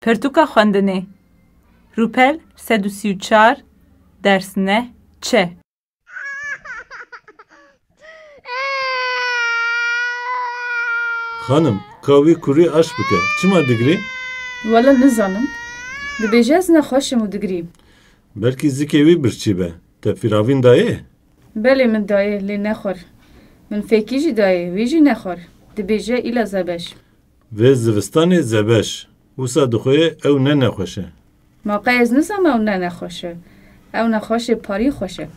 پرتوکا خواندنه. روپل 134 درس نه چه؟ خانم کاوی کوری اش بکه چما دگری؟ والا نزانم دبیجه از نخواشم و دگریم بلکی زیکوی برچی به تفیراوین دایه؟ بله من دایه لی نخور من فکیجی دایه ویجی نخور دبیجه ایلا زبش و زوستان زبش وسا دخوی او نه نخوشه ما قیز نزم او نه نخوشه او نخوشه پاری خوشه